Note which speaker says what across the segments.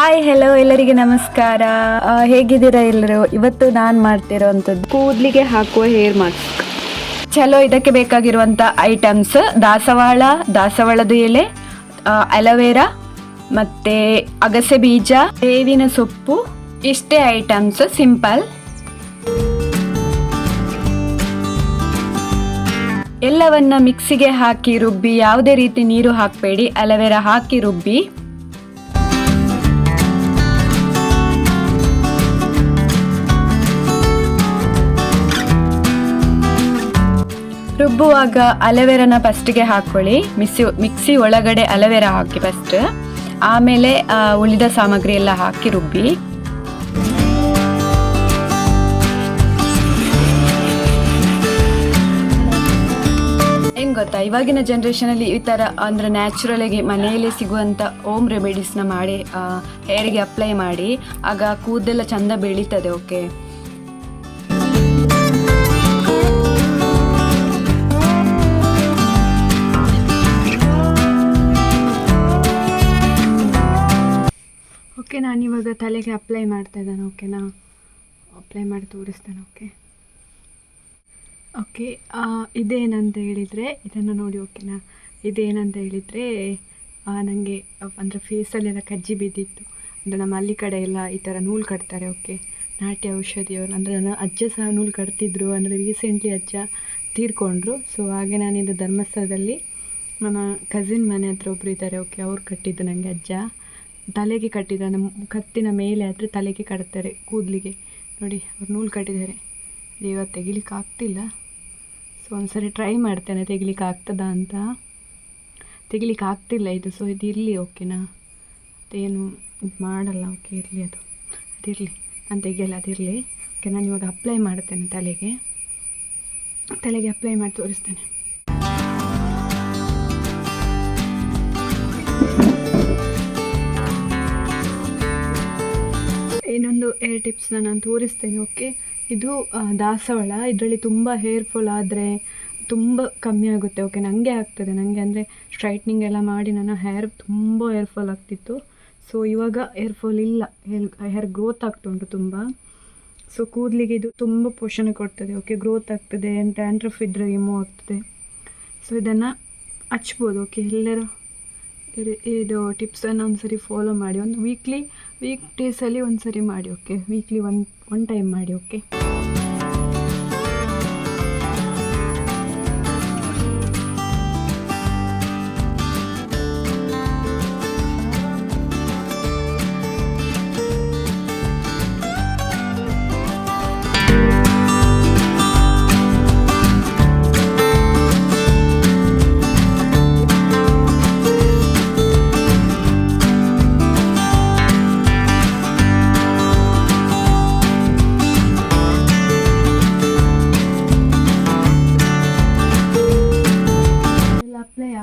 Speaker 1: Hi hello ಎಲ್ಲರಿಗೆ ನಮಸ್ಕಾರ. ಹೇಗಿದ್ದೀರಾ ಎಲ್ಲರೂ? ಇವತ್ತು ನಾನು ಮಾಡ್ತಿರೋವಂಥದ್ದು ಕೂದಲಿಗೆ ಹಾಕುವ ಹೇರ್ ಮಾಸ್ಕ್. ಚಲೋ ಇದಕ್ಕೆ ಬೇಕಾಗಿರುವಂಥ ಐಟಮ್ಸ್: ದಾಸವಾಳದ ಎಲೆ, ಅಲೋವೆರಾ, ಮತ್ತೆ ಅಗಸೆ ಬೀಜ, ಬೇವಿನ ಸೊಪ್ಪು. ಇಷ್ಟೇ ಐಟಮ್ಸ್, ಸಿಂಪಲ್. ಎಲ್ಲವನ್ನ ಮಿಕ್ಸಿಗೆ ಹಾಕಿ ರುಬ್ಬಿ, ಯಾವುದೇ ರೀತಿ ನೀರು ಹಾಕಬೇಡಿ, ಅಲೋವೆರಾ ಹಾಕಿ ರುಬ್ಬಿ. ರುಬ್ಬುವಾಗ ಅಲೋವೆರಾನ ಫಸ್ಟಿಗೆ ಹಾಕ್ಕೊಳ್ಳಿ. ಮಿಕ್ಸಿ ಒಳಗಡೆ ಅಲೋವೆರಾ ಹಾಕಿ ಫಸ್ಟ್, ಆಮೇಲೆ ಉಳಿದ ಸಾಮಗ್ರಿ ಎಲ್ಲ ಹಾಕಿ ರುಬ್ಬಿ. ಏನು ಗೊತ್ತಾ, ಇವಾಗಿನ ಜನ್ರೇಷನಲ್ಲಿ ಈ ಥರ ಅಂದರೆ ನ್ಯಾಚುರಲ್ ಆಗಿ ಮನೆಯಲ್ಲೇ ಸಿಗುವಂಥ ಹೋಮ್ ರೆಮಿಡೀಸ್ನ ಮಾಡಿ ಹೇರಿಗೆ ಅಪ್ಲೈ ಮಾಡಿ, ಆಗ ಕೂದಲೆಲ್ಲ ಚಂದ ಬೆಳೀತದೆ. ಓಕೆ, ನಾನಿವಾಗ ತಲೆಗೆ ಅಪ್ಲೈ ಮಾಡ್ತಾ ಇದ್ದಾನೆ. ಓಕೆನಾ, ಅಪ್ಲೈ ಮಾಡಿ ತೋರಿಸ್ತೇನೆ. ಓಕೆ, ಇದೇನಂತ ಹೇಳಿದರೆ ಇದನ್ನು ನೋಡಿ. ಓಕೆನಾ, ಇದೇನಂತ ಹೇಳಿದರೆ ನನಗೆ ಅಂದರೆ ಫೇಸಲ್ಲೆಲ್ಲ ಕಜ್ಜಿ ಬಿದ್ದಿತ್ತು. ಅಂದರೆ ನಮ್ಮ ಹಳ್ಳಿ ಕಡೆ ಎಲ್ಲ ಈ ಥರ ನೂಲು ಕಟ್ತಾರೆ. ಓಕೆ, ನಾಟ್ಯ ಔಷಧಿಯವರು, ಅಂದರೆ ನನ್ನ ಅಜ್ಜ ಸಹ ನೂಲು ಕಟ್ತಿದ್ರು. ಅಂದರೆ ರೀಸೆಂಟ್ಲಿ ಅಜ್ಜ ತೀರ್ಕೊಂಡ್ರು. ಸೊ ಹಾಗೆ ನಾನಿದು ಧರ್ಮಸ್ಥಳದಲ್ಲಿ ನನ್ನ ಕಸಿನ್ ಮನೆ ಹತ್ರ ಒಬ್ಬರು ಇದ್ದಾರೆ. ಓಕೆ, ಅವ್ರು ಕಟ್ಟಿದ್ದು ನನಗೆ ಅಜ್ಜ. ತಲೆಗೆ ಕಟ್ಟಿದ್ದಾರೆ, ನಮ್ಮ ಕತ್ತಿನ ಮೇಲೆ ಆದರೆ ತಲೆಗೆ ಕಟ್ತಾರೆ, ಕೂದಲಿಗೆ ನೋಡಿ ಅವ್ರು ನೂಲು ಕಟ್ಟಿದ್ದಾರೆ. ಈಗ ತೆಗಿಲಿಕ್ಕೆ ಆಗ್ತಿಲ್ಲ. ಸೊ ಒಂದ್ಸರಿ ಟ್ರೈ ಮಾಡ್ತೇನೆ ತೆಗಿಲಿಕ್ಕೆ ಆಗ್ತದಾ ಅಂತ. ತೆಗಿಲಿಕ್ಕೆ ಆಗ್ತಿಲ್ಲ ಇದು. ಸೊ ಇದು ಇರಲಿ. ಓಕೆನಾ, ಅದೇನು ಇದು ಮಾಡಲ್ಲ. ಓಕೆ, ಇರಲಿ, ಅದಿರಲಿ, ನಾನು ತೆಗಿಯಲ್ಲ, ಅದಿರಲಿ. ಓಕೆ, ನಾನು ಇವಾಗ ಅಪ್ಲೈ ಮಾಡ್ತೇನೆ ತಲೆಗೆ ಅಪ್ಲೈ ಮಾಡಿ ತೋರಿಸ್ತೇನೆ. ಇನ್ನೊಂದು ಏರ್ ಟಿಪ್ಸ್ನ ನಾನು ತೋರಿಸ್ತೇನೆ. ಓಕೆ, ಇದು ದಾಸವಾಳ. ಇದರಲ್ಲಿ ತುಂಬ ಹೇರ್ ಫಾಲ್ ಆದರೆ ತುಂಬ ಕಮ್ಮಿ ಆಗುತ್ತೆ. ಓಕೆ, ನನಗೆ ಆಗ್ತದೆ. ನನಗೆ ಅಂದರೆ ಸ್ಟ್ರೈಟ್ನಿಂಗ್ ಎಲ್ಲ ಮಾಡಿ ನನ್ನ ತುಂಬ ಹೇರ್ ಫಾಲ್ ಆಗ್ತಿತ್ತು. ಸೊ ಇವಾಗ ಹೇರ್ ಫಾಲ್ ಇಲ್ಲ, ಹೇರ್ ಗ್ರೋತ್ ಆಗ್ತುಂಟು ತುಂಬ. ಸೊ ಕೂದಲಿಗೆ ಇದು ತುಂಬ ಪೋಷಣೆ ಕೊಡ್ತದೆ. ಓಕೆ, ಗ್ರೋತ್ ಆಗ್ತದೆ, ಡ್ಯಾಂಡ್ರಫ್ ಇದ್ದರೆ ರಿಮೂವ್ ಆಗ್ತದೆ. ಸೊ ಇದನ್ನು ಹಚ್ಬೋದು. ಓಕೆ, ಎಲ್ಲರೂ ಇದು ಟಿಪ್ಸನ್ನು ಒಂದು ಸರಿ ಫಾಲೋ ಮಾಡಿ. ಒಂದು ವೀಕ್ ಡೇಸಲ್ಲಿ ಒಂದು ಸರಿ ಮಾಡಿ. ಓಕೆ, ವೀಕ್ಲಿ ಒನ್ ಟೈಮ್ ಮಾಡಿ. ಓಕೆ,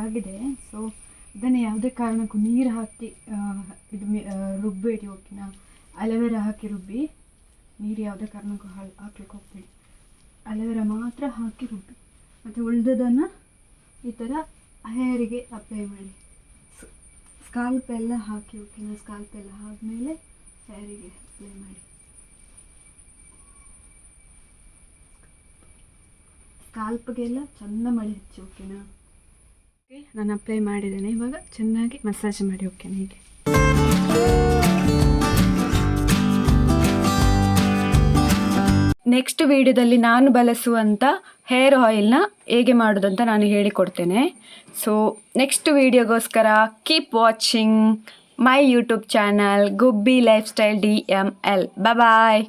Speaker 1: ಆಗಿದೆ. ಸೊ ಇದನ್ನು ಯಾವುದೇ ಕಾರಣಕ್ಕೂ ನೀರು ಹಾಕಿ ಇದು ರುಬ್ಬೇಡಿ. ಓಕೆನಾ, ಅಲೋವೆರಾ ಹಾಕಿ ರುಬ್ಬಿ, ನೀರು ಯಾವುದೇ ಕಾರಣಕ್ಕೂ ಹಾಕ್ಲಿಕ್ಕೆ ಹೋಗ್ಬೇಡಿ. ಅಲೋವೆರಾ ಮಾತ್ರ ಹಾಕಿ ರುಬ್ಬಿ, ಮತ್ತು ಉಳಿದದನ್ನು ಈ ಥರ ಹೇರಿಗೆ ಅಪ್ಲೈ ಮಾಡಿ. ಸ್ಕಾಲ್ಪ್ ಎಲ್ಲ ಹಾಕಿ. ಓಕೆನಾ, ಸ್ಕಾಲ್ಪ್ ಎಲ್ಲ ಆದಮೇಲೆ ಹೇರಿಗೆ ಅಪ್ಲೈ ಮಾಡಿ. ಸ್ಕಾಲ್ಪ್ಗೆಲ್ಲ ಚೆಂದ ಮಳೆ ಹಚ್ಚಿ. ಓಕೆನಾ, ಓಕೆ, ನಾನು ಅಪ್ಲೈ ಮಾಡಿದ್ದೇನೆ. ಇವಾಗ ಚೆನ್ನಾಗಿ ಮಸಾಜ್ ಮಾಡಿ. ಓಕೆ, ಹೀಗೆ. ನೆಕ್ಸ್ಟ್ ವಿಡಿಯೋದಲ್ಲಿ ನಾನು ಬಳಸುವಂಥ ಹೇರ್ ಆಯಿಲ್ನ ಹೇಗೆ ಮಾಡೋದಂತ ನಾನು ಹೇಳಿಕೊಡ್ತೇನೆ. ಸೊ ನೆಕ್ಸ್ಟ್ ವಿಡಿಯೋಗೋಸ್ಕರ keep watching my YouTube channel Gubbi lifestyle DML. Bye.